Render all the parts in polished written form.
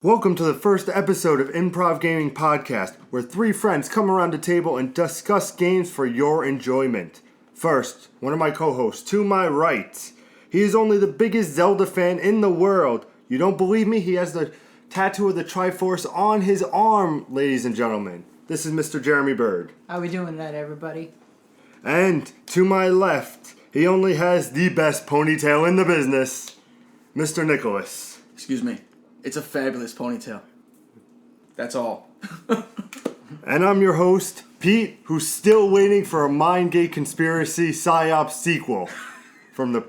Welcome to the first episode of Improv Gaming Podcast, where three friends come around the table and discuss games for your enjoyment. First, one of my co-hosts, to my right. He is only the biggest Zelda fan in the world. You don't believe me? He has the tattoo of the Triforce on his arm, ladies and gentlemen. This is Mr. Jeremy Bird. How we doing that, everybody? And to my left, he only has the best ponytail in the business, Mr. Nicholas. Excuse me. It's a fabulous ponytail. That's all. And I'm your host, Pete, who's still waiting for a Mindgate Conspiracy PsyOps sequel. From the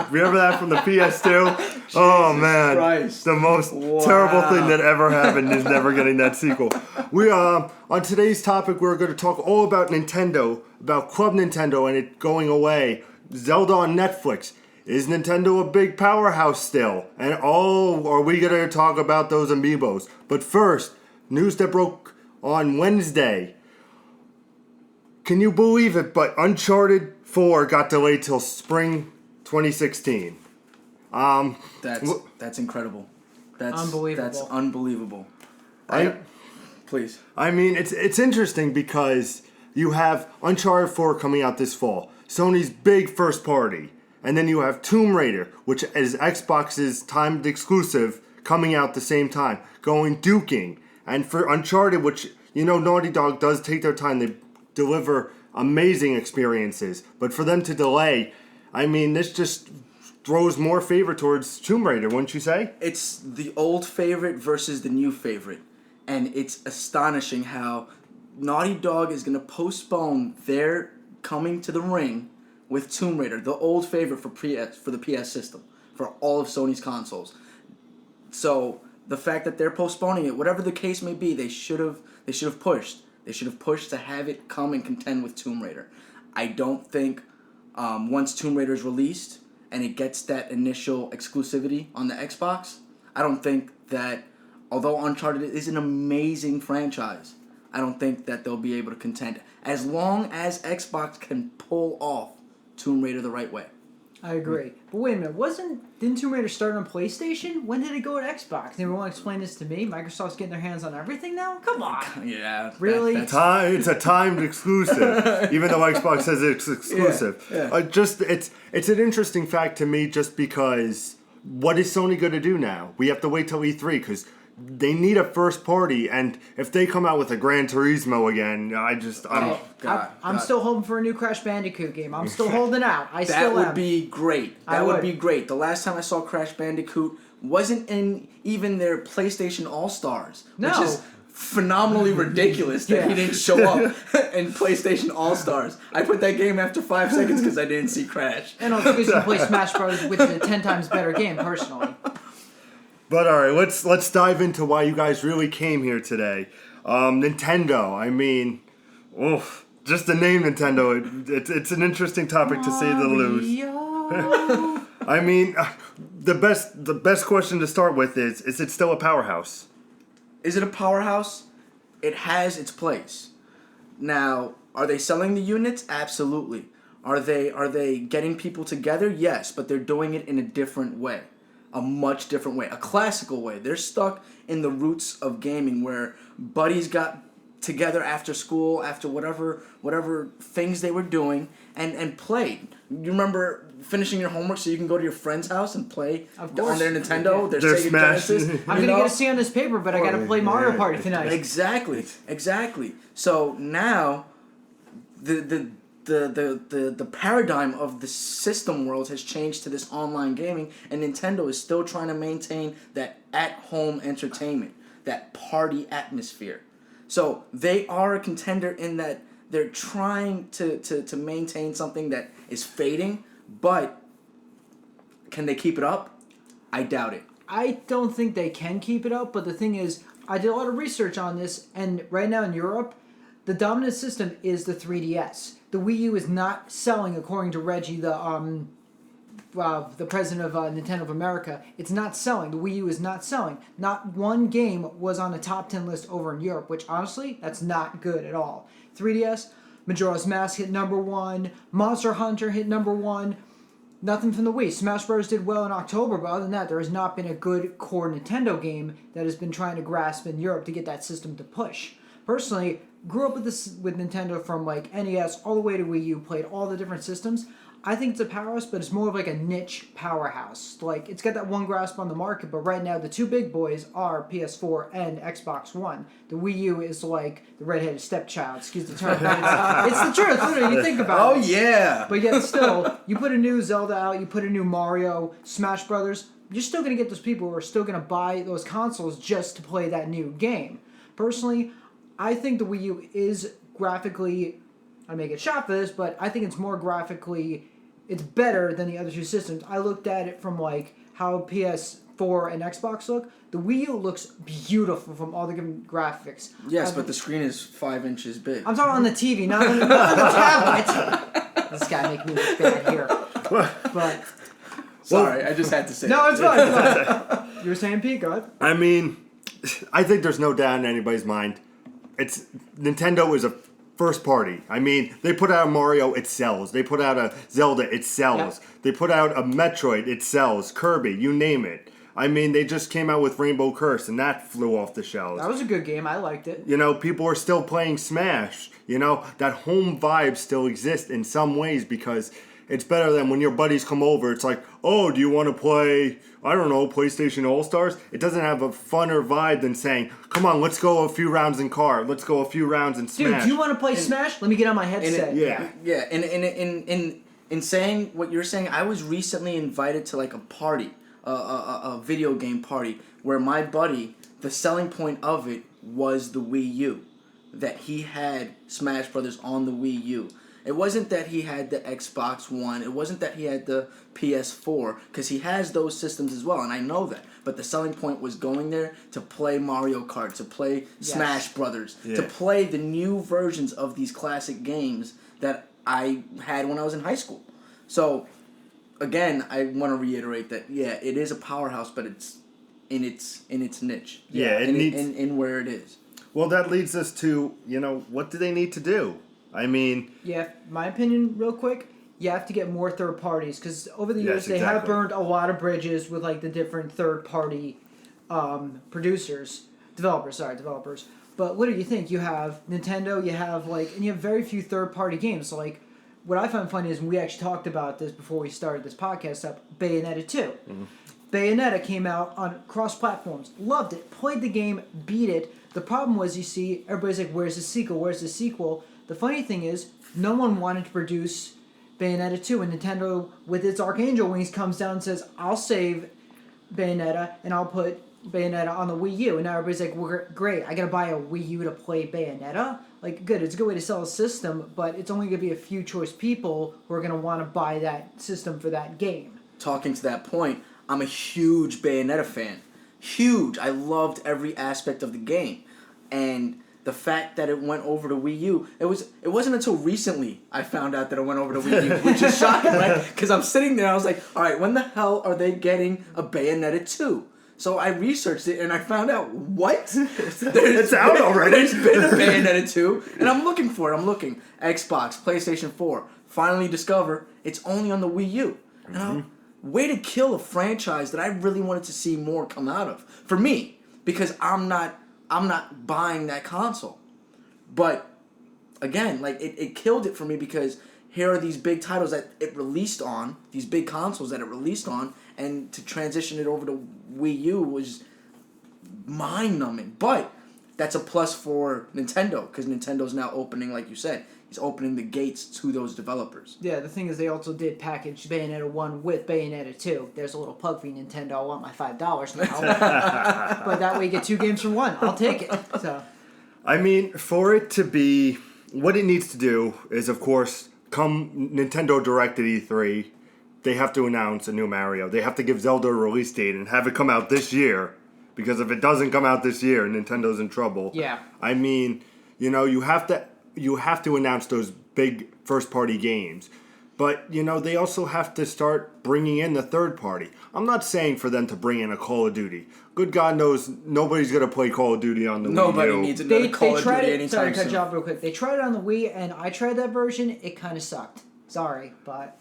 remember that from the PS2? Oh man, Christ. The most terrible thing that ever happened is never getting that sequel. We on today's topic, we're going to talk all about Nintendo, about Club Nintendo and it going away. Zelda on Netflix. Is Nintendo a big powerhouse still? And are we going to talk about those Amibos? But first, news that broke on Wednesday. Can you believe it? But Uncharted 4 got delayed till spring 2016. That's incredible. That's unbelievable. That's unbelievable. Please. I mean, it's interesting because you have Uncharted 4 coming out this fall. Sony's big first party. And then you have Tomb Raider, which is Xbox's timed exclusive, coming out the same time, going duking. And for Uncharted, which, you know, Naughty Dog does take their time. They deliver amazing experiences. But for them to delay, I mean, this just throws more favor towards Tomb Raider, wouldn't you say? It's the old favorite versus the new favorite. And it's astonishing how Naughty Dog is going to postpone their coming to the ring with Tomb Raider, the old favorite for the PS system, for all of Sony's consoles. So the fact that they're postponing it, whatever the case may be, they should have pushed. They should have pushed to have it come and contend with Tomb Raider. I don't think once Tomb Raider is released and it gets that initial exclusivity on the Xbox, I don't think that, although Uncharted is an amazing franchise, I don't think that they'll be able to contend as long as Xbox can pull off Tomb Raider the right way. I agree. But wait a minute, didn't Tomb Raider start on PlayStation? When did it go to Xbox? Anyone want to explain this to me? Microsoft's getting their hands on everything now? Come on. Yeah. Really? It's a timed exclusive, even though Xbox says it's exclusive. Yeah. It's an interesting fact to me just because what is Sony going to do now? We have to wait till E3 because they need a first party, and if they come out with a Gran Turismo again, I'm still hoping for a new Crash Bandicoot game. I'm still holding out. That would be great. That would be great. The last time I saw Crash Bandicoot wasn't in even their PlayStation All-Stars, which is phenomenally ridiculous that he didn't show up in PlayStation All-Stars. I put that game after 5 seconds because I didn't see Crash. And also because you can play Smash Bros., which is a 10 times better game, personally. But all right, let's dive into why you guys really came here today. Nintendo. I mean, just the name Nintendo. It's an interesting topic to say the least. I mean, the best question to start with is it still a powerhouse? Is it a powerhouse? It has its place. Now, are they selling the units? Absolutely. Are they getting people together? Yes, but they're doing it in a different way. A much different way, a classical way. They're stuck in the roots of gaming where buddies got together after school, after whatever things they were doing, and played. You remember finishing your homework so you can go to your friend's house and play on their Nintendo, their Sega Smash. Genesis. I'm going to get a C on this paper, but I got to play Mario Party tonight. Exactly. So now, the paradigm of the system world has changed to this online gaming, and Nintendo is still trying to maintain that at-home entertainment, that party atmosphere. So they are a contender in that they're trying to maintain something that is fading, but can they keep it up? I doubt it. I don't think they can keep it up, but the thing is, I did a lot of research on this, and right now in Europe, the dominant system is the 3DS. The Wii U is not selling, according to Reggie, the president of Nintendo of America. It's not selling. The Wii U is not selling. Not one game was on the top 10 list over in Europe, which honestly, that's not good at all. 3DS, Majora's Mask hit number 1. Monster Hunter hit number 1. Nothing from the Wii. Smash Bros. Did well in October, but other than that, there has not been a good core Nintendo game that has been trying to grasp in Europe to get that system to push. Personally, grew up with Nintendo from like NES all the way to Wii U, played all the different systems. I think it's a powerhouse, but it's more of like a niche powerhouse. Like, it's got that one grasp on the market, but right now the two big boys are PS4 and Xbox One. The Wii U is like the redheaded stepchild, excuse the term. But it's the truth, literally, you think about it. Oh, yeah. But yet still, you put a new Zelda out, you put a new Mario, Smash Brothers, you're still going to get those people who are still going to buy those consoles just to play that new game. Personally, I think the Wii U is graphically, I may get shot for this, but I think it's more graphically, it's better than the other two systems. I looked at it from like how PS4 and Xbox look. The Wii U looks beautiful from all the different graphics. Yes, but the screen is 5 inches big. I'm talking on the TV, not on the tablet. This guy making me look bad here. But Sorry, I just had to say no, that. it's fine. It's fine. You were saying, Pete, go ahead. I mean, I think there's no doubt in anybody's mind. It's Nintendo is a first party. I mean, they put out a Mario, it sells. They put out a Zelda, it sells. Yep. They put out a Metroid, it sells. Kirby, you name it. I mean, they just came out with Rainbow Curse, and that flew off the shelves. That was a good game. I liked it. You know, people are still playing Smash. You know, that home vibe still exists in some ways because it's better than when your buddies come over. It's like, oh, do you want to play, I don't know, PlayStation All-Stars? It doesn't have a funner vibe than saying, come on, let's go a few rounds in car. Let's go a few rounds in Smash. Dude, do you want to play Smash? Let me get on my headset. Yeah. In saying what you're saying, I was recently invited to like a party, a video game party, where my buddy, the selling point of it was the Wii U, that he had Smash Brothers on the Wii U. It wasn't that he had the Xbox One. It wasn't that he had the PS4, because he has those systems as well, and I know that. But the selling point was going there to play Mario Kart, to play Smash Brothers, to play the new versions of these classic games that I had when I was in high school. So, again, I want to reiterate that, yeah, it is a powerhouse, but it's in its niche. Yeah, in where it is. Well, that leads us to, you know, what do they need to do? I mean... Yeah, my opinion, real quick, you have to get more third parties, because over the years they have burned a lot of bridges with like the different third party developers. But what do you think? You have Nintendo, you have like, and you have very few third party games. So like, what I find funny is, and we actually talked about this before we started this podcast up, Bayonetta 2. Mm-hmm. Bayonetta came out on cross platforms, loved it, played the game, beat it. The problem was, you see, everybody's like, where's the sequel? Where's the sequel? The funny thing is, no one wanted to produce Bayonetta 2, and Nintendo, with its Archangel wings, comes down and says, I'll save Bayonetta, and I'll put Bayonetta on the Wii U. And now everybody's like, well, great, I gotta buy a Wii U to play Bayonetta? Like, good, it's a good way to sell a system, but it's only gonna be a few choice people who are gonna want to buy that system for that game. Talking to that point, I'm a huge Bayonetta fan. Huge. I loved every aspect of the game. And the fact that it went over to Wii U, it wasn't until recently I found out that it went over to Wii U, which is shocking, right? Because I'm sitting there, I was like, all right, when the hell are they getting a Bayonetta 2? So I researched it, and I found out, what? It's out already. There's been a Bayonetta 2, and I'm looking for it. I'm looking. Xbox, PlayStation 4. Finally discover it's only on the Wii U. And way to kill a franchise that I really wanted to see more come out of. For me, because I'm not buying that console. But again, like it killed it for me, because here are these big titles that it released on, these big consoles that it released on, and to transition it over to Wii U was mind-numbing. But that's a plus for Nintendo, because Nintendo's now opening, like you said, he's opening the gates to those developers. Yeah, the thing is, they also did package Bayonetta 1 with Bayonetta 2. There's a little plug for you, Nintendo. I want my $5 now. But that way you get 2 games for 1. I'll take it. So, I mean, for it to be... What it needs to do is, of course, come Nintendo Direct at E3, they have to announce a new Mario. They have to give Zelda a release date and have it come out this year. Because if it doesn't come out this year, Nintendo's in trouble. Yeah. I mean, you know, you have to announce those big first-party games. But, you know, they also have to start bringing in the third party. I'm not saying for them to bring in a Call of Duty. Good God knows nobody's going to play Call of Duty on the Wii U. Nobody needs another Call of Duty anytime soon. Sorry to cut you off real quick. They tried it on the Wii, and I tried that version. It kind of sucked. Sorry, but...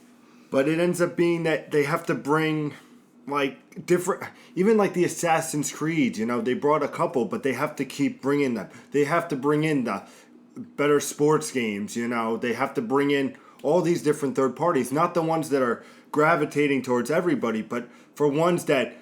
But it ends up being that they have to bring like different, even like the Assassin's Creed, they brought a couple, but they have to keep bringing them. They have to bring in the better sports games, they have to bring in all these different third parties, not the ones that are gravitating towards everybody, but for ones that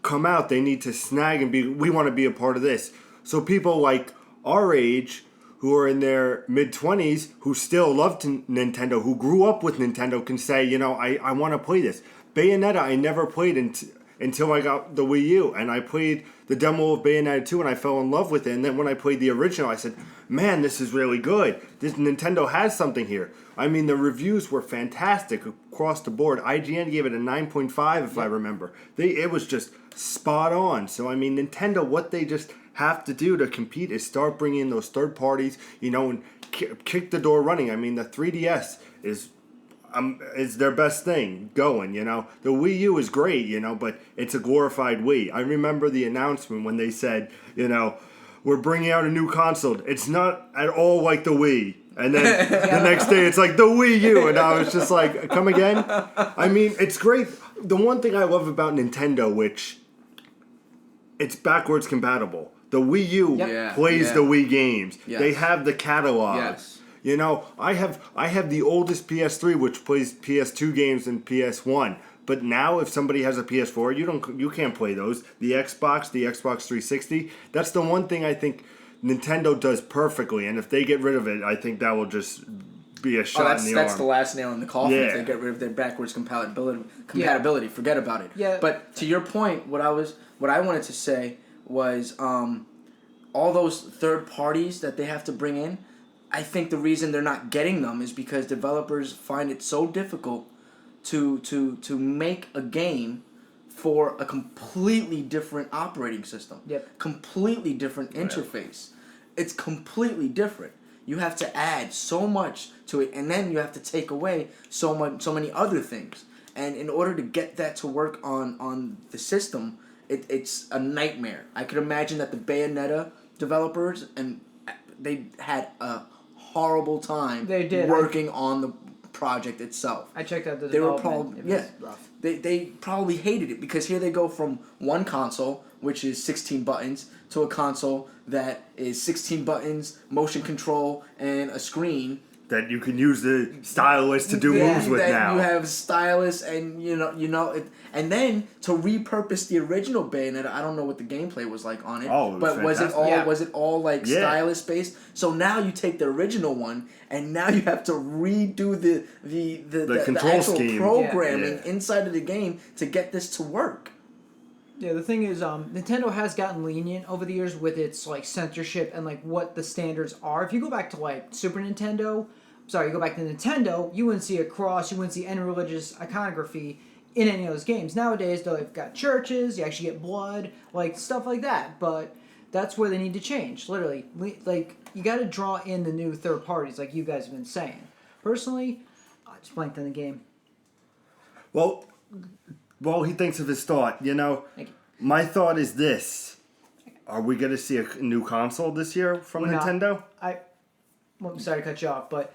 come out, they need to snag and we want to be a part of this. So people like our age, who are in their mid-20s, who still love Nintendo, who grew up with Nintendo, can say, I want to play this. Bayonetta, I never played until I got the Wii U, and I played the demo of Bayonetta 2, and I fell in love with it. And then when I played the original, I said, man, this is really good. This Nintendo has something here. I mean, the reviews were fantastic across the board. IGN gave it a 9.5, if I remember. It was just spot on. So, I mean, Nintendo, what they just have to do to compete is start bringing in those third parties, and kick the door running. I mean, the 3DS is their best thing going, The Wii U is great, but it's a glorified Wii. I remember the announcement when they said, we're bringing out a new console. It's not at all like the Wii. And then the next day it's like the Wii U. And I was just like, come again? I mean, it's great. The one thing I love about Nintendo, which it's backwards compatible. The Wii U plays the Wii games. Yes. They have the catalog. Yes. I have the oldest PS3, which plays PS2 games and PS1. But now, if somebody has a PS4, you can't play those. The Xbox 360. That's the one thing I think Nintendo does perfectly. And if they get rid of it, I think that will just be a shot in the arm. That's the last nail in the coffin. If they get rid of their backwards compatibility, forget about it. Yeah. But to your point, what I wanted to say was all those third parties that they have to bring in. I think the reason they're not getting them is because developers find it so difficult to make a game for a completely different operating system. Yep. Completely different interface. It's completely different. You have to add so much to it, and then you have to take away so many other things. And in order to get that to work on the system, it's a nightmare. I could imagine that the Bayonetta developers, and they had a horrible time working on the project itself. I checked out the they were development. probably they probably hated it, because here they go from one console, which is 16 buttons, to a console that is 16 buttons, motion control, and a screen that you can use the stylus to do moves with now. You have stylus, and and then to repurpose the original Bayonetta. I don't know what the gameplay was like on it. Oh, but was it all like stylus based? So now you take the original one, and now you have to redo the control actual scheme. programming inside of the game to get this to work. Yeah, the thing is, Nintendo has gotten lenient over the years with its censorship and what the standards are. If you go back to Super Nintendo, you go back to Nintendo, you wouldn't see a cross, you wouldn't see any religious iconography in any of those games. Nowadays, they've got churches, you actually get blood, stuff like that. But that's where they need to change. Literally, you got to draw in the new third parties, like you guys have been saying. Personally, I just blanked on the game. Well, while he thinks of his thought, my thought is this. Are we going to see a new console this year from Nintendo? I'm sorry to cut you off, but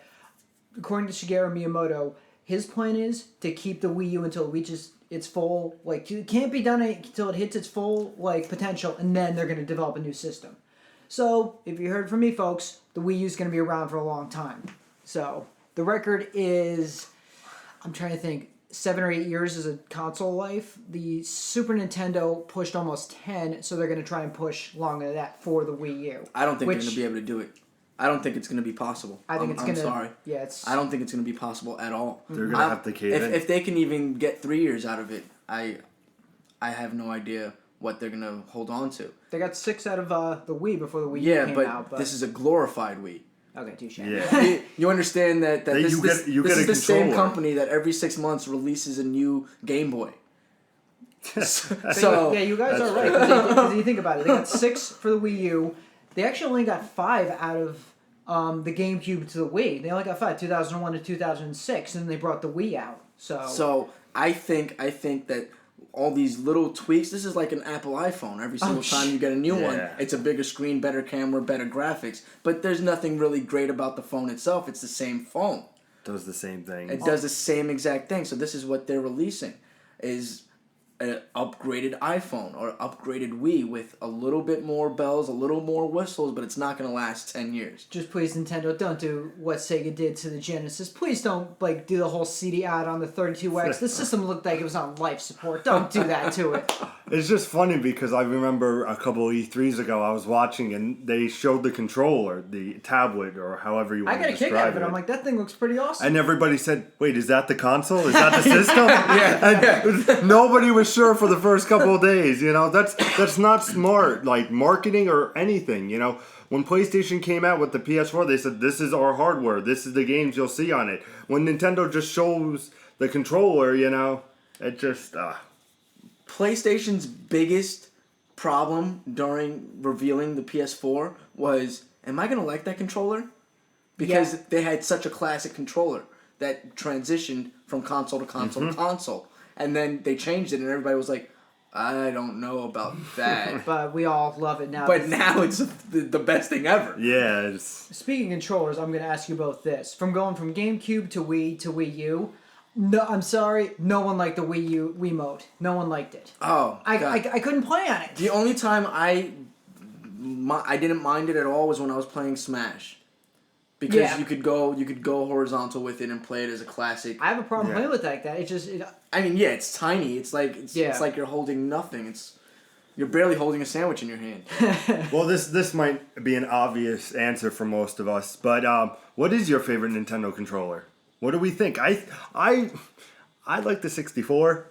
according to Shigeru Miyamoto, his plan is to keep the Wii U until it reaches its full, it can't be done until it hits its full, potential, and then they're going to develop a new system. So, if you heard from me, folks, the Wii U is going to be around for a long time. So, the record is, I'm trying to think, 7 or 8 years as a console life. The Super Nintendo pushed almost 10, so they're going to try and push longer than that for the Wii U. I don't think they're going to be able to do it. I don't think it's going to be possible. I'm sorry. Yeah, I don't think it's going to be possible at all. They're going to have to cave in. If they can even get 3 years out of it, I have no idea what they're going to hold on to. They got 6 out of the Wii before the Wii U came out. But this is a glorified Wii. Okay, touche. Yeah. You understand that this is the same company that every 6 months releases a new Game Boy. So yeah, you guys are right. Because you think about it, they got 6 for the Wii U. They actually only got 5 out of the GameCube to the Wii. They only got 5, 2001 to 2006, and then they brought the Wii out. So I think that all these little tweaks, this is like an Apple iPhone. Every single time you get a new one, it's a bigger screen, better camera, better graphics. But there's nothing really great about the phone itself. It's the same phone. does the same thing. It does the same exact thing. So this is what they're releasing, is an upgraded iPhone or upgraded Wii with a little bit more bells, a little more whistles, but it's not going to last 10 years. Just please, Nintendo, don't do what Sega did to the Genesis. Please don't do the whole CD ad on the 32X. The system looked like it was on life support. Don't do that to it. It's just funny because I remember a couple of E3s ago I was watching and they showed the controller, the tablet, or however you want I got to a kick describe out of it. I'm like, that thing looks pretty awesome. And everybody said, "Wait, is that the console? Is that the system?" And nobody was sure for the first couple of days. That's not smart, like marketing or anything. When PlayStation came out with the PS4, they said, "This is our hardware. This is the games you'll see on it." When Nintendo just shows the controller, it just. PlayStation's biggest problem during revealing the PS4 was, am I going to like that controller? Because they had such a classic controller that transitioned from console to console to console. And then they changed it and everybody was like, I don't know about that. But we all love it now. But now it's the best thing ever. Yeah. Speaking of controllers, I'm going to ask you both this. From going from GameCube to Wii to Wii U, no, I'm sorry, no one liked the Wii U Wiimote. No one liked it. Oh, I couldn't play on it. The only time I didn't mind it at all was when I was playing Smash. Because you could go horizontal with it and play it as a classic. I have a problem playing with that. I mean, it's tiny. It's like you're holding nothing. You're barely holding a sandwich in your hand. Well, this might be an obvious answer for most of us, but what is your favorite Nintendo controller? What do we think? I like the 64.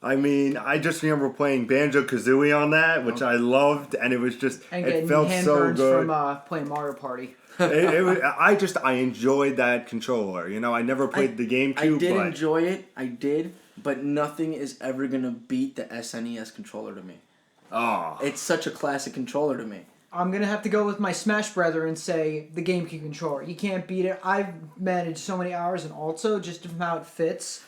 I mean, I just remember playing Banjo-Kazooie on that, which I loved, and it was just it felt so good. From playing Mario Party. I enjoyed that controller. I never played the GameCube. I did enjoy it. I did, but nothing is ever gonna beat the SNES controller to me. Oh, it's such a classic controller to me. I'm going to have to go with my Smash brother and say the GameCube controller. You can't beat it. I've managed so many hours in Alto just from how it fits.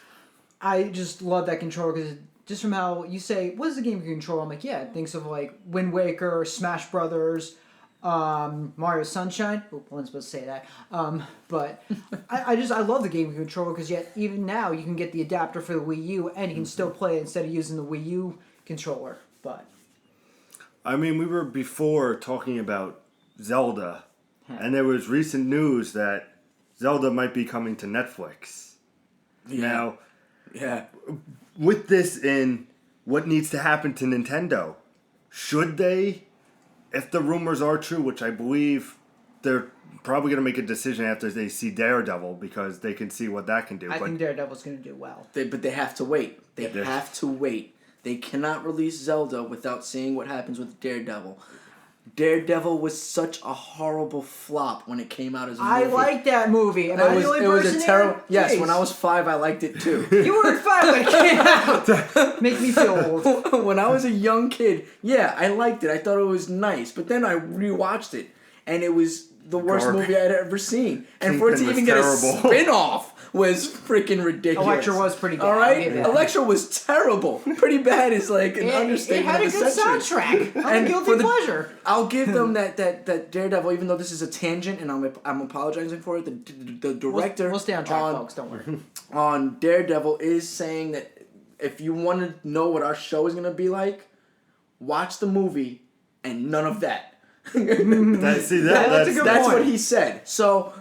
I just love that controller because just from how you say, what is the GameCube controller? I'm like, yeah, it thinks of like Wind Waker, Smash Brothers, Mario Sunshine. Oh, I wasn't supposed to say that. But I love the GameCube controller because yet even now you can get the adapter for the Wii U and you can still play it instead of using the Wii U controller. But I mean, we were before talking about Zelda, and there was recent news that Zelda might be coming to Netflix. Now, with this in, what needs to happen to Nintendo? Should they, if the rumors are true, which I believe they're probably going to make a decision after they see Daredevil, because they can see what that can do. I think Daredevil's going to do well. But they have to wait. They have to wait. They cannot release Zelda without seeing what happens with Daredevil. Daredevil was such a horrible flop when it came out as a movie. I like that movie. Am I the only person a terrible. Yes, Jeez. When I was 5, I liked it too. You were 5 when it came out. Make me feel old. When I was a young kid, I liked it. I thought it was nice. But then I rewatched it, and it was the worst movie I'd ever seen. And for it to even get a spin-off was freaking ridiculous. Electra was pretty bad. All right? Electra was terrible. Pretty bad is like an understatement. It had a good soundtrack. I'm a guilty pleasure. I'll give them that Daredevil, even though this is a tangent, and I'm apologizing for it. The director... We'll stay on track, folks. Don't worry. On Daredevil is saying that if you want to know what our show is going to be like, watch the movie and none of that. That's a good point. That's what he said. So,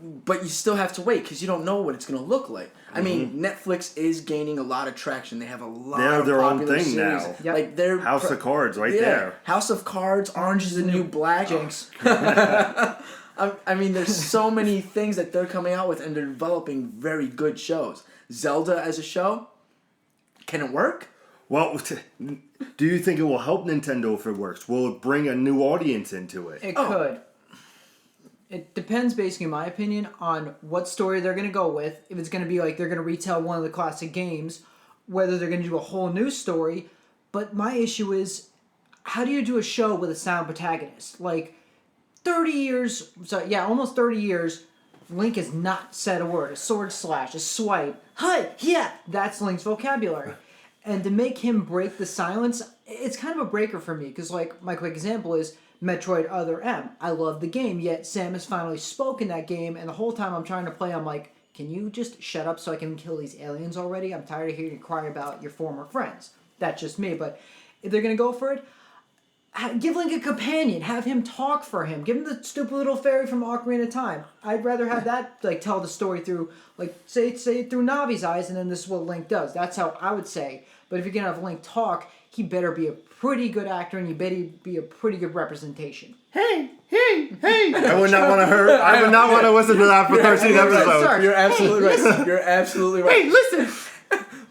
but you still have to wait because you don't know what it's going to look like. I mean, Netflix is gaining a lot of traction. They have a lot of their popular own thing series. now. Yep. Like their House of Cards there. House of Cards, Orange is the New Black. Jinx. I mean, there's so many things that they're coming out with, and they're developing very good shows. Zelda as a show, can it work? Well, do you think it will help Nintendo if it works? Will it bring a new audience into it? It could. It depends, basically, in my opinion, on what story they're going to go with. If it's going to be like they're going to retell one of the classic games, whether they're going to do a whole new story. But my issue is, how do you do a show with a silent protagonist? Like, 30 years, almost 30 years, Link has not said a word. A sword slash, a swipe. Hi, yeah, that's Link's vocabulary. And to make him break the silence, it's kind of a breaker for me because, like, my quick example is Metroid Other M. I love the game, yet Sam has finally spoken that game, and the whole time I'm trying to play, I'm like, can you just shut up so I can kill these aliens already? I'm tired of hearing you cry about your former friends. That's just me, but if they're gonna go for it, give Link a companion. Have him talk for him. Give him the stupid little fairy from Ocarina of Time. I'd rather have that, like, tell the story through, like, say it through Navi's eyes, and then this is what Link does. That's how I would say. But if you're gonna have Link talk, he better be a pretty good actor, and you better be a pretty good representation. Hey! I would not want to hurt. I would not want to listen to that for 13 episodes. You're absolutely right. You're absolutely right. Hey, listen!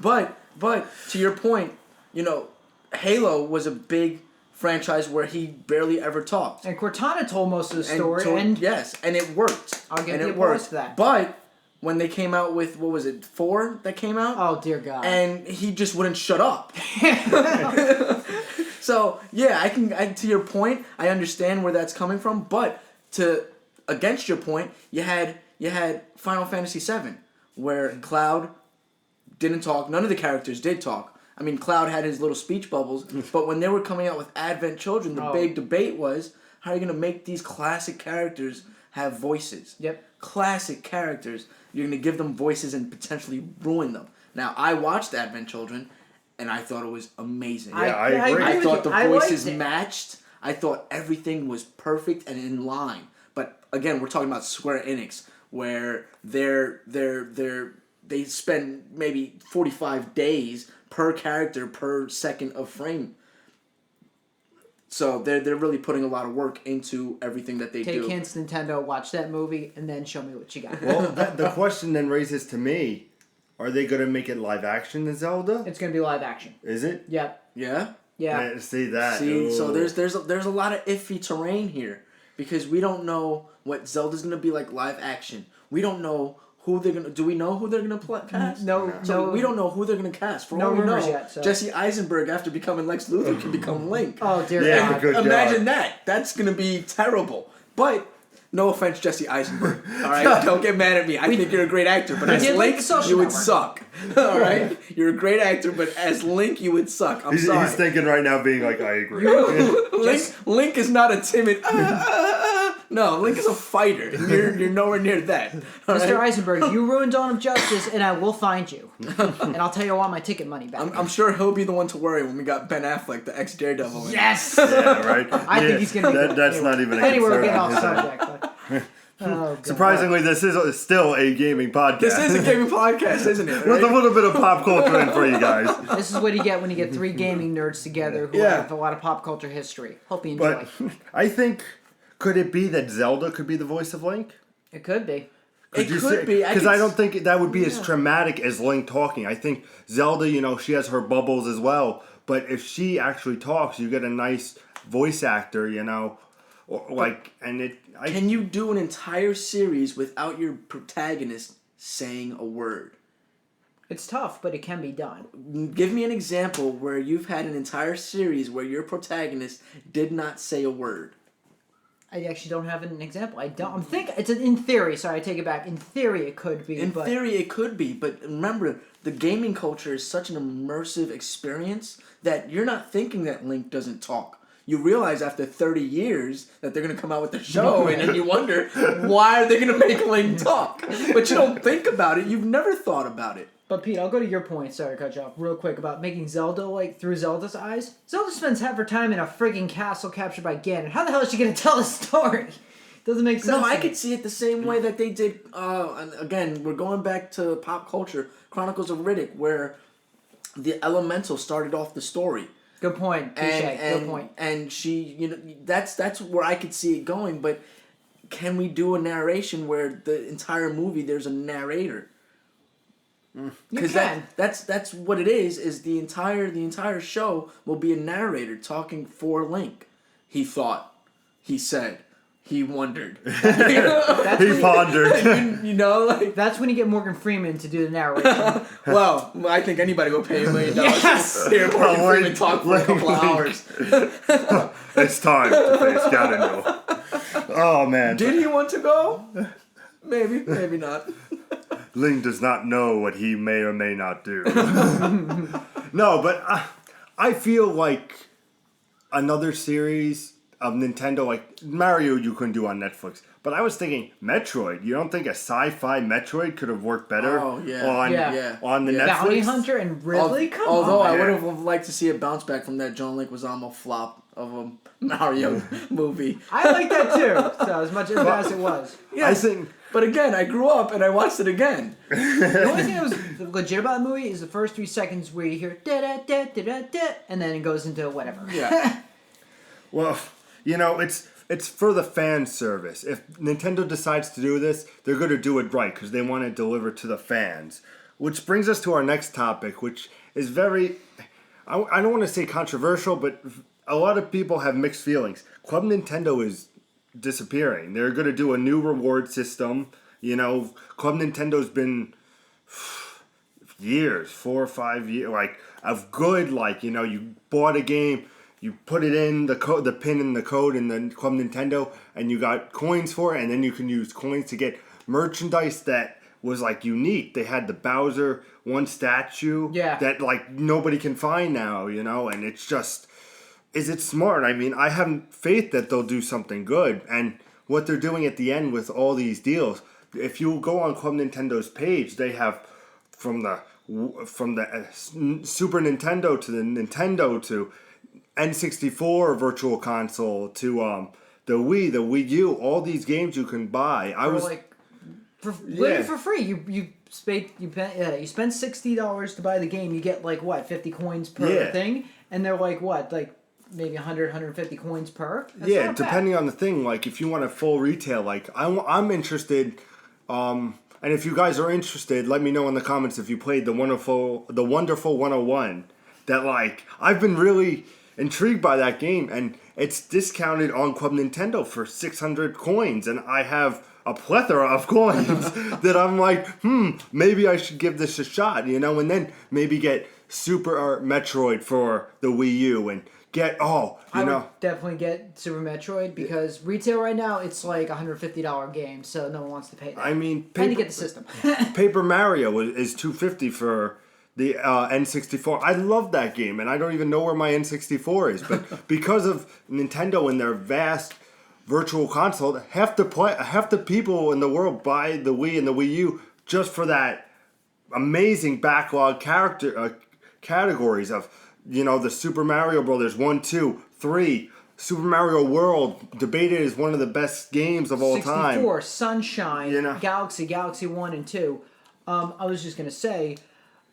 But to your point, you know, Halo was a big franchise where he barely ever talked. And Cortana told most of the story, and yes, and it worked. I'll give and you it a worked. for that. But when they came out with, what was it, 4 that came out? Oh, dear God. And he just wouldn't shut up. So, yeah, to your point, I understand where that's coming from, but against your point, you had Final Fantasy VII, where Cloud didn't talk. None of the characters did talk. I mean, Cloud had his little speech bubbles, but when they were coming out with Advent Children, the big debate was, how are you going to make these classic characters have voices? Yep. Classic characters. You're going to give them voices and potentially ruin them. Now, I watched Advent Children, and I thought it was amazing. Yeah, I agree. I thought the voices matched. I thought everything was perfect and in line. But again, we're talking about Square Enix, where they spend maybe 45 days per character per second of frame. So they're really putting a lot of work into everything that they do. Take hints, Nintendo. Watch that movie, and then show me what you got. Well, the question then raises to me, are they going to make it live action in Zelda? It's going to be live action. Is it? Yep. Yeah? Yeah. See that. See, Ooh. so there's a lot of iffy terrain here because we don't know what Zelda's going to be like live action. We don't know who they're going to... Do we know who they're going to cast? No. We don't know who they're going to cast. For No all we rumors know, yet, so. Jesse Eisenberg, after becoming Lex Luthor, can become Link. Oh, dear Yeah, God. good God. Imagine that. That's going to be terrible. But... No offense, Jesse Eisenberg. All right, don't get mad at me. I think you're a great actor, but as did like Link, the Social you would Network. suck. All right, you're a great actor, but as Link, you would suck. I'm sorry. He's thinking right now, being like, I agree. Link is not a timid. No, Link is a fighter. And you're nowhere near that. All Mr. right? Eisenberg, you ruined Dawn of Justice, and I will find you. And I'll tell you I want my ticket money back. I'm sure he'll be the one to worry when we got Ben Affleck, the ex-Daredevil. in. Yes! Yeah, right? I think he's going to be That's not even a Anyway, we're concern getting on off his end. subject. But, oh, God. Surprisingly, this is still a gaming podcast. This is a gaming podcast, isn't it? With Right? a little bit of pop culture in for you guys. This is what you get when you get 3 gaming nerds together who Yeah. have a lot of pop culture history. Hope you enjoy. But I think, could it be that Zelda could be the voice of Link? It could be. It could be. Because I don't think that would be as traumatic as Link talking. I think Zelda, she has her bubbles as well. But if she actually talks, you get a nice voice actor, Can you do an entire series without your protagonist saying a word? It's tough, but it can be done. Give me an example where you've had an entire series where your protagonist did not say a word. I actually don't have an example. I'm thinking it's in theory. Sorry, I take it back. In theory, it could be. In theory, it could be, but remember, the gaming culture is such an immersive experience that you're not thinking that Link doesn't talk. You realize after 30 years that they're going to come out with a show, and then you wonder, why are they going to make Link talk? But you don't think about it. You've never thought about it. But Pete, I'll go to your point. Sorry to cut you off real quick about making Zelda through Zelda's eyes. Zelda spends half her time in a frigging castle captured by Ganon. How the hell is she going to tell the story? Doesn't make sense. No, I could see it the same way that they did. And again, we're going back to pop culture, Chronicles of Riddick, where the elemental started off the story. Good point. Good point. And she, that's where I could see it going. But can we do a narration where the entire movie there's a narrator? Because that's what it is. Is the entire show will be a narrator talking for Link. He thought. He said. He wondered. He pondered. That's when you get Morgan Freeman to do the narration. Well, I think anybody will pay $1 million to hear Morgan Well, Freeman talk for a couple hours. It's time to face Ganondorf. Oh, man. Did he want to go? Maybe, maybe not. Link does not know what he may or may not do. No, but I feel like another series of Nintendo, like Mario you couldn't do on Netflix. But I was thinking Metroid. You don't think a sci-fi Metroid could have worked better Oh, yeah. on Yeah. on the Yeah. Netflix? Bounty Hunter and Ridley? Come Although on. I would have liked to see a bounce back from that John Leguizamo flop of a Mario movie. I like that too. So as much as it was. Yeah. I think But again, I grew up and I watched it again. The only thing that was legit about the movie is the first 3 seconds where you hear da da da da da da, and then it goes into whatever. Yeah. well, it's for the fan service. If Nintendo decides to do this, they're going to do it right because they want to deliver to the fans. Which brings us to our next topic, which is very, I don't want to say controversial, but a lot of people have mixed feelings. Club Nintendo is disappearing. They're going to do a new reward system. Club Nintendo's been years, 4 or 5 years, like of good, you bought a game, you put it in the pin in the code in the Club Nintendo, and you got coins for it, and then you can use coins to get merchandise that was like unique. They had the Bowser one statue that like nobody can find now, and it's just, is it smart? I mean, I have faith that they'll do something good, and what they're doing at the end with all these deals, if you go on Club Nintendo's page, they have from the Super Nintendo to the Nintendo to N64 Virtual Console to the Wii U, all these games you can buy. Literally for free. You spend $60 to buy the game. You get like what, 50 coins per thing, and they're like what, like maybe 100, 150 coins per. That's not bad. Depending on the thing. Like if you want a full retail, like I'm interested. And if you guys are interested, let me know in the comments if you played the Wonderful 101. That like I've been really intrigued by that game, and it's discounted on Club Nintendo for 600 coins, and I have a plethora of coins that I'm like, maybe I should give this a shot, and then maybe get Super Metroid for the Wii U and get I would definitely get Super Metroid because retail right now it's like $150 game, so no one wants to pay that. I mean, and to get the system. Paper Mario is $250 for the N64. I love that game, and I don't even know where my N64 is. But because of Nintendo and their vast virtual console, half the people in the world buy the Wii and the Wii U just for that amazing backlog categories of the Super Mario Brothers 1, 2, 3. Super Mario World, debated as one of the best games of all 64, time. 64, Sunshine, Galaxy 1 and 2. I was just going to say,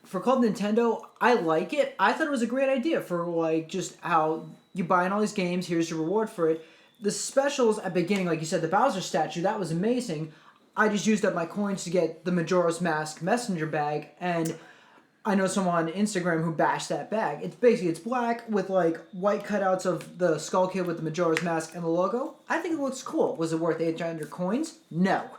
for Club Nintendo, I like it. I thought it was a great idea for like just how you buy in all these games, here's your reward for it. The specials at the beginning, like you said, the Bowser statue, that was amazing. I just used up my coins to get the Majora's Mask messenger bag, and I know someone on Instagram who bashed that bag. It's black with like white cutouts of the Skull Kid with the Majora's Mask and the logo. I think it looks cool. Was it worth 800 coins? No.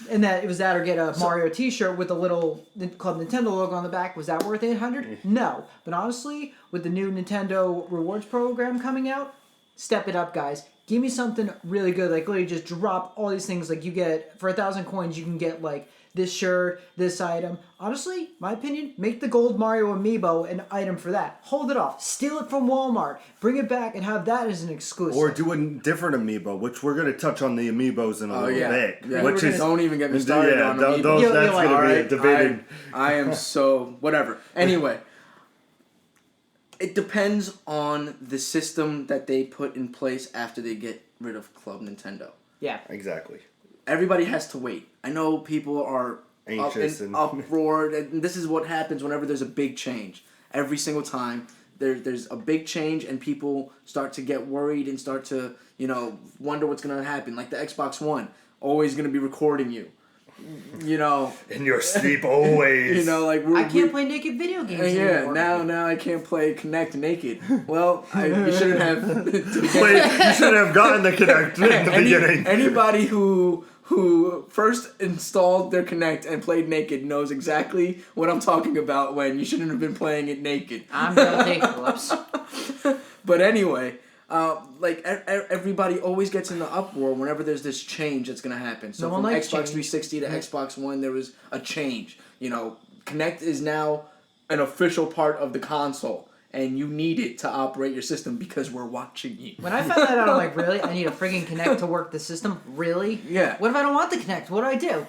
And that it was that or get a Mario t-shirt with a little Club Nintendo logo on the back. Was that worth 800? No. But honestly, with the new Nintendo rewards program coming out, step it up, guys. Give me something really good. Like literally just drop all these things. Like you get, for 1,000 coins, you can get like this shirt, this item. Honestly, my opinion, make the gold Mario amiibo an item for that. Hold it off. Steal it from Walmart. Bring it back and have that as an exclusive. Or do a different amiibo, which we're going to touch on the amiibos in a little bit. Yeah. Which is, don't even get me started on amiibos. That's going to be a debated. I am so, whatever. Anyway, it depends on the system that they put in place after they get rid of Club Nintendo. Yeah. Exactly. Everybody has to wait. I know people are anxious and uproared, and this is what happens whenever there's a big change. Every single time there's a big change, and people start to get worried and start to wonder what's gonna happen. Like the Xbox One, always gonna be recording you. In your sleep always. I can't play naked video games anymore. Now I can't play Kinect naked. Well, you shouldn't have. You shouldn't have gotten the Kinect in the beginning. Anybody who first installed their Kinect and played naked knows exactly what I'm talking about when you shouldn't have been playing it naked. I'm guilty. Whoops. But anyway, everybody always gets in the uproar whenever there's this change that's going to happen. So from Xbox 360 to Xbox One, there was a change. Kinect is now an official part of the console. and you need it to operate your system because we're watching you. When I found that out, I'm like, really? I need a friggin' Kinect to work the system? Really? Yeah. What if I don't want the Kinect? What do I do?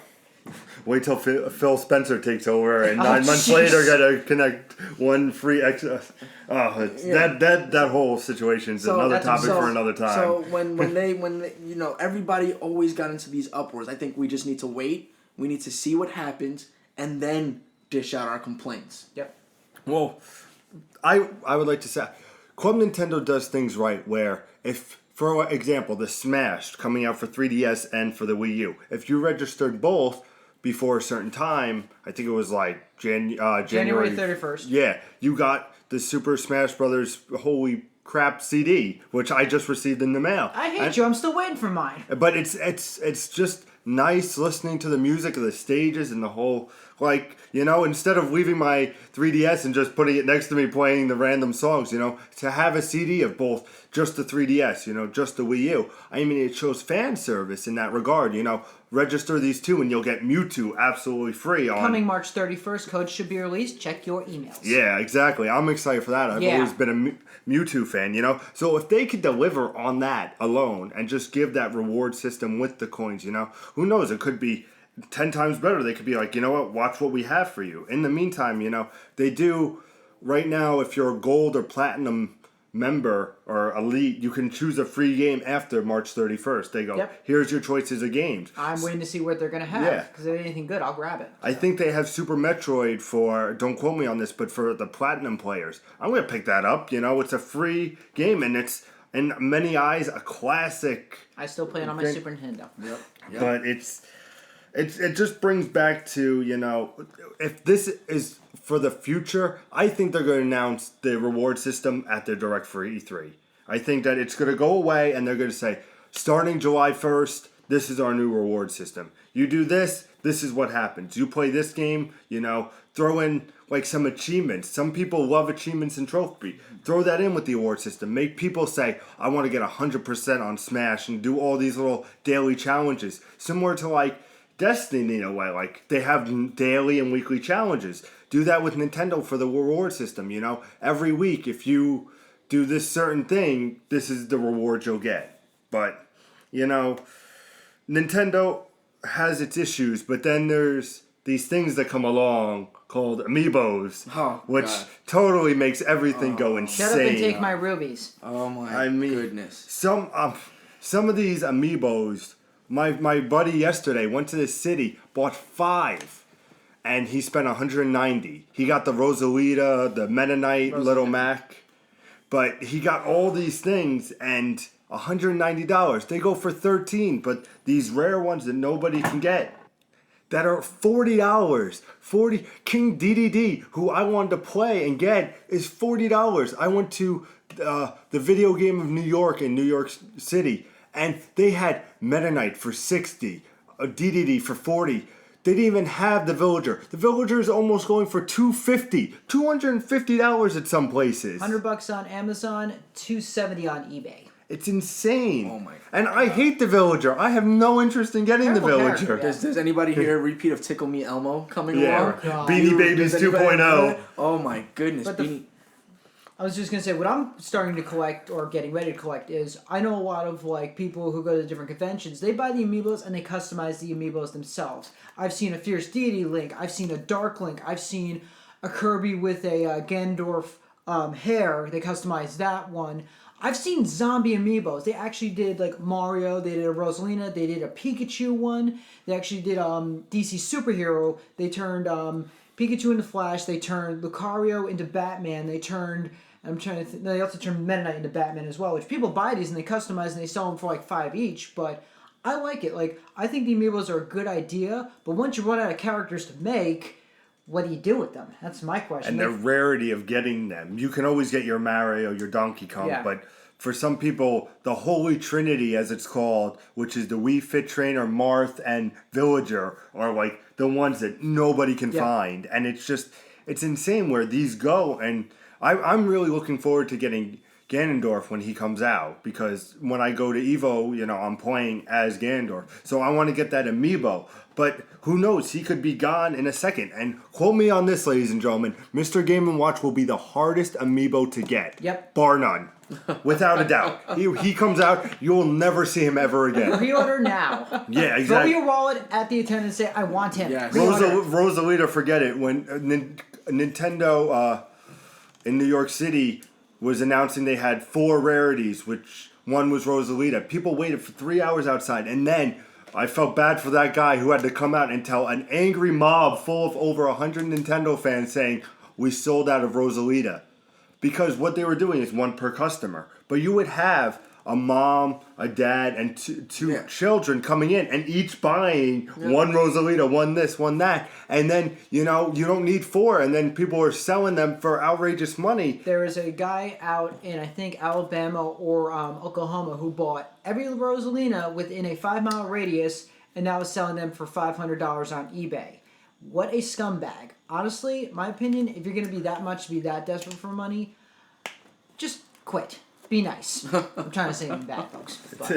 Wait till Phil Spencer takes over, and Oh, 9 months jeez. later, gotta connect one free extra. Oh, it's, Yeah. that whole situation's another that's- topic so- for another time. So when they everybody always got into these uproars. I think we just need to wait. We need to see what happens and then dish out our complaints. Yep. Well, I would like to say, Club Nintendo does things right. Where if, for example, the Smash coming out for 3DS and for the Wii U, if you registered both before a certain time, I think it was like January 31st. Yeah, you got the Super Smash Brothers Holy Crap CD, which I just received in the mail. I hate you. I'm still waiting for mine. But it's just nice listening to the music of the stages and the whole, like, instead of leaving my 3DS and just putting it next to me playing the random songs, to have a CD of both, just the 3DS, just the Wii U. I mean, it shows fan service in that regard, Register these two and you'll get Mewtwo absolutely free on... Coming March 31st, codes should be released. Check your emails. Yeah, exactly. I'm excited for that. I've always been a Mewtwo fan, So if they could deliver on that alone and just give that reward system with the coins, who knows? It could be 10 times better. They could be like, you know what? Watch what we have for you. In the meantime, they do right now, if you're a gold or platinum member or elite, you can choose a free game after March 31st. They go, Yep. Here's your choices of games. I'm waiting to see what they're going to have. Yeah. Because if anything good, I'll grab it. I think they have Super Metroid for, don't quote me on this, but for the Platinum players. I'm going to pick that up. It's a free game, and it's, in many eyes, a classic. I still play it on my Okay. Super Nintendo. Yep. But it just brings back to, if this is for the future, I think they're going to announce the reward system at their Direct for E3. I think that it's going to go away, and they're going to say, starting July 1st, this is our new reward system. You do this, this is what happens. You play this game, throw in like some achievements. Some people love achievements and trophy. Throw that in with the award system. Make people say, I want to get 100% on Smash and do all these little daily challenges. Similar to like Destiny in a way. Like they have daily and weekly challenges. Do that with Nintendo for the reward system, Every week, if you do this certain thing, this is the reward you'll get. But, Nintendo has its issues, but then there's these things that come along called Amibos, which God. totally makes everything go insane. Shut up and take my rubies. Oh my goodness. Some of these Amibos, my buddy yesterday went to the city, bought 5, and he spent $190. He got the Rosalita, the Mennonite, Little Mac, but he got all these things and $190. They go for $13, but these rare ones that nobody can get that are $40. King DDD, who I wanted to play and get, is $40. I went to the Video Game of New York in New York City, and they had Meta Knight for $60, a DDD for $40. They didn't even have the Villager. The Villager is almost going for $250, $250 at some places. $100 on Amazon, $270 on eBay. It's insane. Oh my God. And I hate the Villager. I have no interest in getting the Terrible Villager. character, Does anybody hear a repeat of Tickle Me Elmo coming Yeah, along? God. Beanie Babies Does anybody 2.0. know that? Oh my goodness. But I was just going to say, what I'm starting to collect or getting ready to collect is, I know a lot of like people who go to different conventions, they buy the Amiibos and they customize the Amiibos themselves. I've seen a Fierce Deity Link, I've seen a Dark Link, I've seen a Kirby with a Gandorf hair, they customized that one. I've seen zombie Amiibos. They actually did like Mario, they did a Rosalina, they did a Pikachu one, they actually did DC Superhero, they turned Pikachu into Flash, they turned Lucario into Batman, they turned, they also turned Meta Knight into Batman as well, which people buy these and they customize and they sell them for like $5 each, but I like it. Like, I think the Amiibos are a good idea, but once you run out of characters to make, what do you do with them? That's my question. And the rarity of getting them. You can always get your Mario, your Donkey Kong, Yeah. but for some people, the Holy Trinity, as it's called, which is the Wii Fit Trainer, Marth, and Villager, are like the ones that nobody can find. And it's insane where these go. And I'm really looking forward to getting Ganondorf when he comes out, because when I go to Evo, I'm playing as Ganondorf. So I want to get that amiibo. But who knows? He could be gone in a second. And quote me on this, ladies and gentlemen. Mr. Game & Watch will be the hardest amiibo to get. Yep. Bar none. Without a doubt. He comes out, you'll never see him ever again. Pre-order now. Yeah, exactly. Throw your wallet at the attendant and say, I want him. Yes. Rosalita, forget it. When Nintendo in New York City was announcing they had 4 rarities, which one was Rosalita. People waited for 3 hours outside, and then I felt bad for that guy who had to come out and tell an angry mob full of over 100 Nintendo fans saying, we sold out of Rosalita. Because what they were doing is 1 per customer. But you would have a mom, a dad, and two children coming in, and each buying 1 Rosalita, 1 this, 1 that. And then, you don't need 4, and then people are selling them for outrageous money. There is a guy out in, I think, Alabama or Oklahoma who bought every Rosalina within a 5-mile radius and now is selling them for $500 on eBay. What a scumbag. Honestly, my opinion, if you're going to be that desperate for money, just quit. Be nice. I'm trying to say bad, folks. But.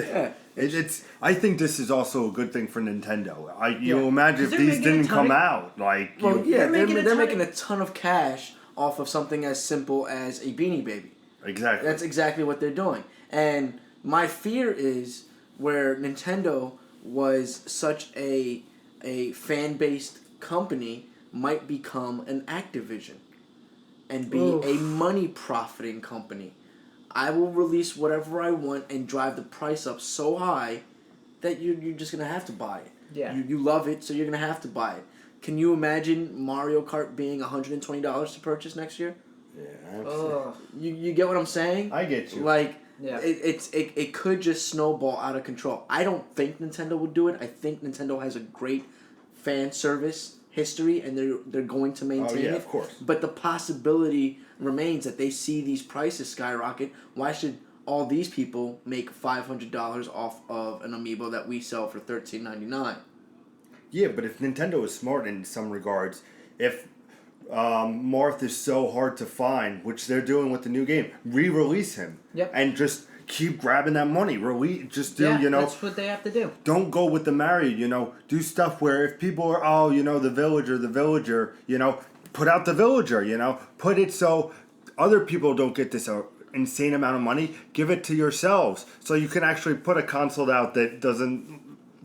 I think this is also a good thing for Nintendo. You imagine if these didn't come out, they're making a ton of cash off of something as simple as a Beanie Baby. Exactly. That's exactly what they're doing. And my fear is where Nintendo was such a fan-based company might become an Activision and be a money-profiting company. I will release whatever I want and drive the price up so high that you're just going to have to buy it. Yeah. You love it, so you're going to have to buy it. Can you imagine Mario Kart being $120 to purchase next year? Yeah. You get what I'm saying? I get you. It could just snowball out of control. I don't think Nintendo would do it. I think Nintendo has a great fan service history, and they're going to maintain it. Of course. But the possibility remains that they see these prices skyrocket. Why should all these people make $500 off of an amiibo that we sell for $13.99? Yeah, but if Nintendo is smart in some regards, if Marth is so hard to find, which they're doing with the new game, re-release him. Yep. And just keep grabbing that money. That's what they have to do. Don't go with the married, do stuff where if people are, the villager, put out the villager, put it so other people don't get this insane amount of money. Give it to yourselves so you can actually put a console out that doesn't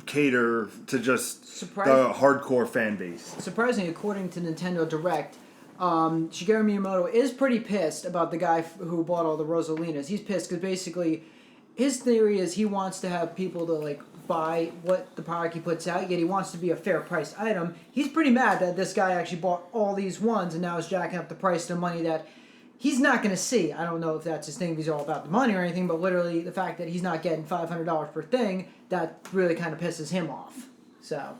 cater to just the hardcore fan base. Surprisingly, according to Nintendo Direct, Shigeru Miyamoto is pretty pissed about the guy who bought all the Rosalinas. He's pissed because basically his theory is he wants to have people to buy what the product he puts out, yet he wants to be a fair priced item. He's pretty mad that this guy actually bought all these ones and now is jacking up the price to money that he's not going to see. I don't know if that's his thing, if he's all about the money or anything, but literally the fact that he's not getting $500 per thing, that really kind of pisses him off. So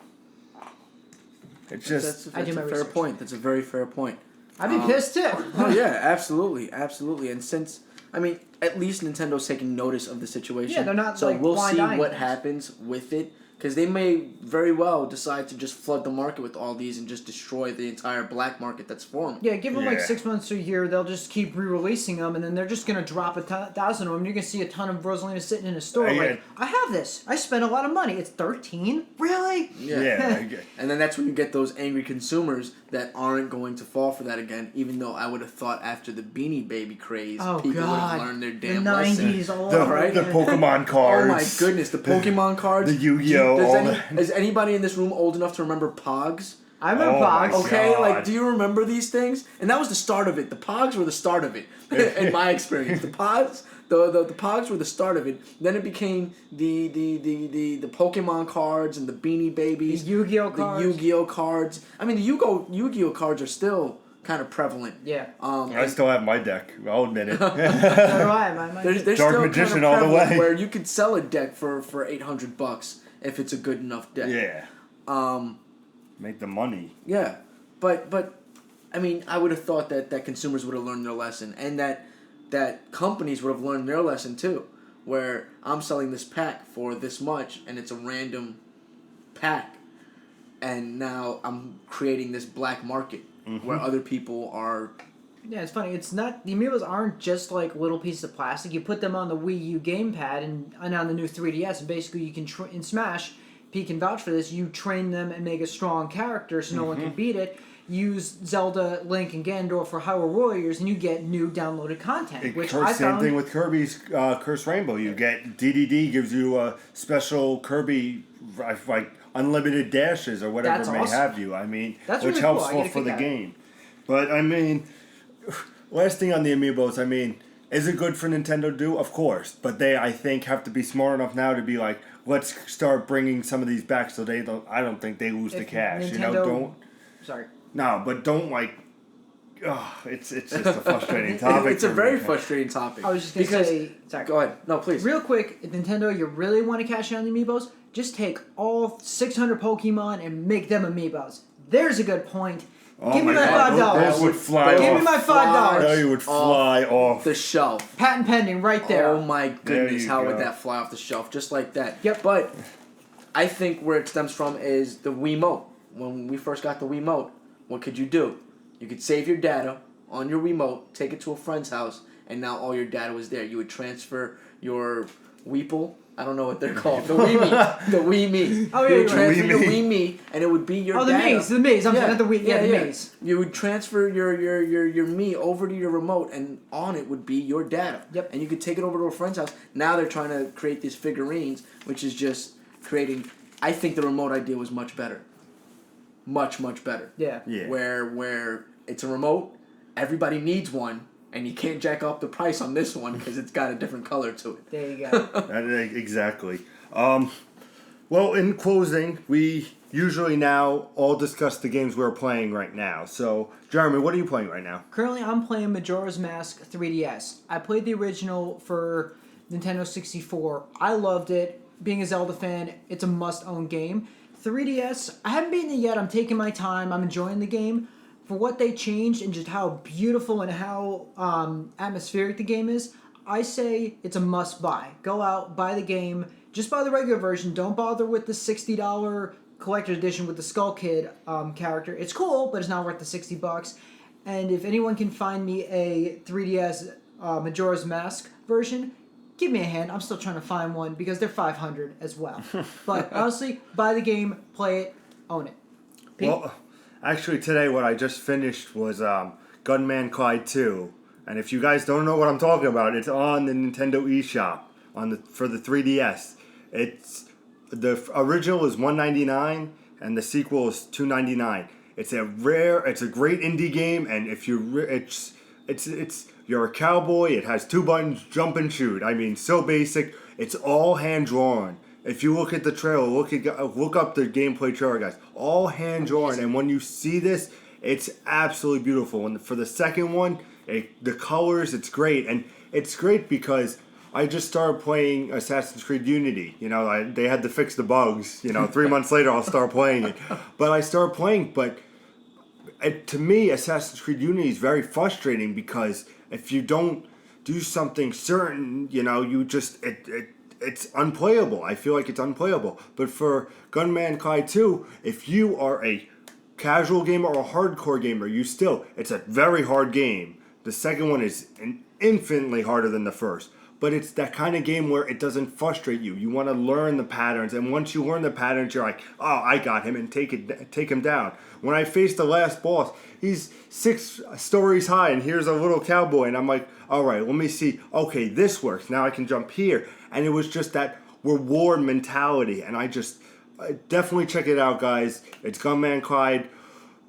it's just that's a fair point. That's a very fair point. I'd be pissed too. Oh yeah, absolutely. And since at least Nintendo's taking notice of the situation. Yeah, they're not so we'll see blind-eyeing what things. happens with it. Because they may very well decide to just flood the market with all these and just destroy the entire black market that's formed. Yeah, give them 6 months to a year. They'll just keep re-releasing them, and then they're just going to drop 1,000 of them. You're going to see a ton of Rosalina sitting in a store. I have this. I spent a lot of money. It's $13? Really? Yeah. And then that's when you get those angry consumers that aren't going to fall for that again, even though I would have thought after the Beanie Baby craze, people would have learned their damn lesson. The 90s all over right? The Pokemon cards. Oh my goodness, the Pokemon cards. The Yu-Gi-Oh! Is anybody in this room old enough to remember Pogs? I remember Pogs. Okay, do you remember these things? And that was the start of it. The Pogs were the start of it, in my experience. The Pogs, the Pogs were the start of it. Then it became the Pokemon cards and the Beanie Babies. The Yu-Gi-Oh cards. The Yu-Gi-Oh cards. I mean, the Yu-Gi-Oh cards are still kind of prevalent. Yeah. I still have my deck. I'll admit it. So do I. They're Dark still Magician kind of all the way. where you could sell a deck for $800 if it's a good enough deck. Yeah. Make the money. Yeah, but I mean, I would have thought that consumers would have learned their lesson, and that companies would have learned their lesson too. Where I'm selling this pack for this much, and it's a random pack, and now I'm creating this black market where other people are, Yeah, it's funny. It's not the Amiibos aren't just like little pieces of plastic. You put them on the Wii U gamepad and on the new 3DS, and basically you can in Smash. Pete can vouch for this. You train them and make a strong character, so no one can beat it. Use Zelda, Link, and Ganondorf for Hyrule Warriors, and you get new downloaded content. Same thing with Kirby's Curse Rainbow. You get DDD gives you a special Kirby like unlimited dashes or whatever That's may awesome. have you. I mean, That's which really helps cool. for the game. But I mean, last thing on the Amiibos. I mean, is it good for Nintendo to do? Of course, but they I think have to be smart enough now to be like, let's start bringing some of these back so they don't. I don't think they lose the cash. Nintendo, don't. Sorry. No, but don't like. It's just a frustrating topic. It's a very frustrating topic. I was just going to say... Sorry. Go ahead. No, please. Real quick, if Nintendo, you really want to cash in on the Amiibos, just take all 600 Pokemon and make them Amiibos. There's a good point. Give me my $5. Those would fly Give off. me my $5. They would fly off the shelf. Patent pending right there. Oh my goodness, how would go. that fly off the shelf just like that? Yep. But I think where it stems from is the Wiimote. When we first got the Wiimote, what could you do? You could save your data on your Wiimote, take it to a friend's house, and now all your data was there. You would transfer your Weeple. I don't know what they're called. The Wii-Me. The Wii-Me. Oh, yeah, you would you're right. transfer your Wii-Me. Wii-Me, and it would be your the data. maze. The maze. I'm saying not the Wii. Yeah, the maze. You would transfer your Me over to your remote, and on it would be your data. Yep. And you could take it over to a friend's house. Now they're trying to create these figurines, which is just creating... I think the remote idea was much better. Much, much better. Yeah. Where it's a remote, everybody needs one, and you can't jack up the price on this one because it's got a different color to it. There you go. Exactly. Well, in closing, we usually now all discuss the games we're playing right now. So, Jeremy, what are you playing right now? Currently, I'm playing Majora's Mask 3DS. I played the original for Nintendo 64. I loved it. Being a Zelda fan, it's a must-own game. 3DS, I haven't beaten it yet. I'm taking my time. I'm enjoying the game. For what they changed and just how beautiful and how atmospheric the game is, I say it's a must-buy. Go out, buy the game. Just buy the regular version. Don't bother with the $60 collector's edition with the Skull Kid character. It's cool, but it's not worth the $60. And if anyone can find me a 3DS Majora's Mask version, give me a hand. I'm still trying to find one because they're $500 as well. But honestly, buy the game, play it, own it. Pete? Well, actually, today what I just finished was Gunman Clyde 2. And if you guys don't know what I'm talking about, it's on the Nintendo eShop for the 3DS. It's the original is $199 and the sequel is $299. It's a great indie game, and if you're a cowboy, it has 2 buttons, jump and shoot. I mean, so basic. It's all hand drawn. If you look at the trailer, look up the gameplay trailer, guys. All hand drawn, and when you see this, it's absolutely beautiful. And for the second one, the colors, it's great, and it's great because I just started playing Assassin's Creed Unity. You know, they had to fix the bugs. You know, 3 months later, I'll start playing it. But I started playing, but to me, Assassin's Creed Unity is very frustrating because if you don't do something certain, you know, you just it's unplayable. I feel like it's unplayable. But for Gunman Clyde 2, if you are a casual gamer or a hardcore gamer, it's a very hard game. The second one is infinitely harder than the first. But it's that kind of game where it doesn't frustrate you. You want to learn the patterns, and once you learn the patterns, you're like, oh, I got him, and take him down. When I faced the last boss, he's 6 stories high, and here's a little cowboy, and I'm like, all right, let me see. Okay, this works. Now I can jump here. And it was just that reward mentality, and I definitely check it out, guys. It's Gunman Clyde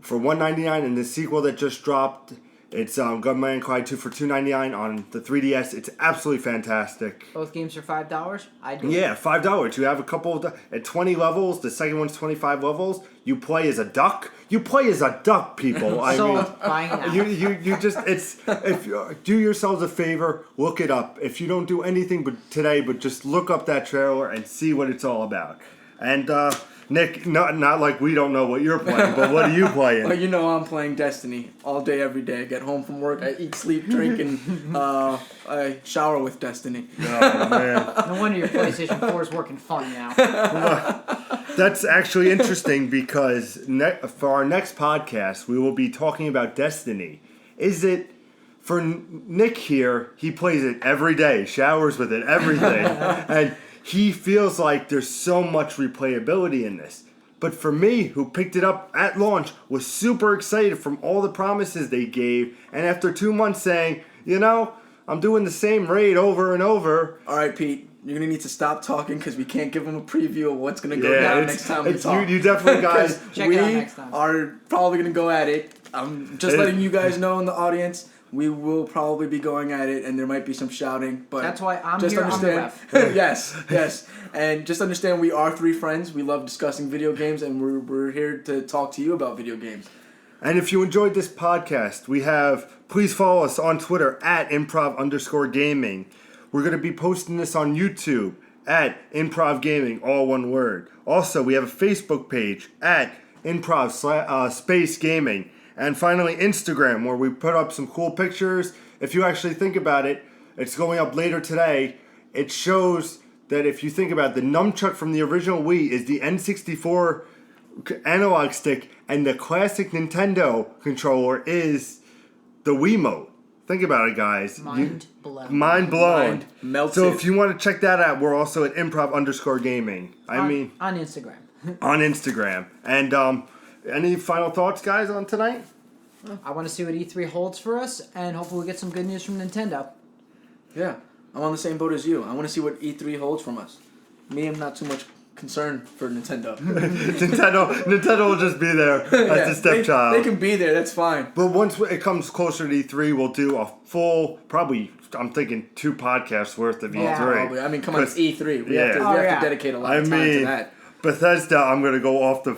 for $199, and the sequel that just dropped, it's Gunman Clyde 2 for $299 on the 3DS. It's absolutely fantastic. Both games for $5? I do. Yeah, $5. You have a couple at 20 levels. The second one's 25 levels. You play as a duck. You play as a duck, people. I mean, buying now. you just do yourselves a favor. Look it up. If you don't do anything but just look up that trailer and see what it's all about. And Nick, not like we don't know what you're playing, but what are you playing? Well, you know I'm playing Destiny all day, every day. I get home from work, I eat, sleep, drink, and I shower with Destiny. Oh, man. No wonder your PlayStation 4 is working fine now. That's actually interesting because for our next podcast, we will be talking about Destiny. Is it For Nick here, he plays it every day, showers with it, everything. And he feels like there's so much replayability in this. But for me, who picked it up at launch, was super excited from all the promises they gave. And after 2 months saying, I'm doing the same raid over and over. All right, Pete, you're going to need to stop talking because we can't give them a preview of what's going to go down next time we talk. You definitely guys. Check it out next time. We are probably going to go at it. I'm just letting you guys know in the audience. We will probably be going at it, and there might be some shouting. But that's why I'm just here on the understand, ref. yes. And just understand we are 3 friends. We love discussing video games, and we're here to talk to you about video games. And if you enjoyed this podcast, please follow us on Twitter at improv_gaming. We're going to be posting this on YouTube at Improv Gaming, all one word. Also, we have a Facebook page at Improv Space Gaming. And finally, Instagram, where we put up some cool pictures. If you actually think about it, it's going up later today. It shows that if you think about it, the nunchuck from the original Wii is the N64 analog stick, and the classic Nintendo controller is the Wiimote. Think about it, guys. Mind blown. Mind blown. Mind melted. So if you want to check that out, we're also at improv_gaming. On Instagram. On Instagram. And any final thoughts, guys, on tonight? I want to see what E3 holds for us, and hopefully we'll get some good news from Nintendo. Yeah, I'm on the same boat as you. I want to see what E3 holds from us. Me, I'm not too much concerned for Nintendo. Nintendo will just be there as the stepchild. They can be there, that's fine. But once it comes closer to E3, we'll do a full, probably, I'm thinking 2 podcasts worth of E3. Probably. I mean, come on, it's E3. We have to dedicate a lot of time to that. Bethesda, I'm going to go off the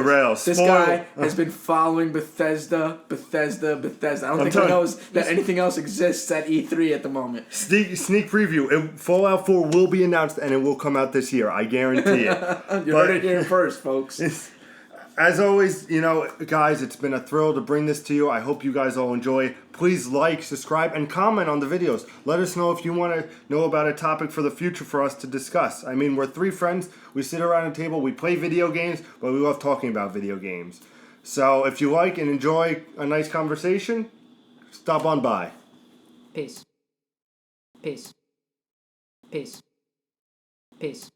rails. This guy has been following Bethesda. I don't think he knows that anything else exists at E3 at the moment. Sneak preview. Fallout 4 will be announced, and it will come out this year. I guarantee it. You heard it here first, folks. As always, guys, it's been a thrill to bring this to you. I hope you guys all enjoy it. Please like, subscribe, and comment on the videos. Let us know if you want to know about a topic for the future for us to discuss. I mean, we're 3 friends. We sit around a table. We play video games, but we love talking about video games. So if you like and enjoy a nice conversation, stop on by. Peace. Peace. Peace. Peace.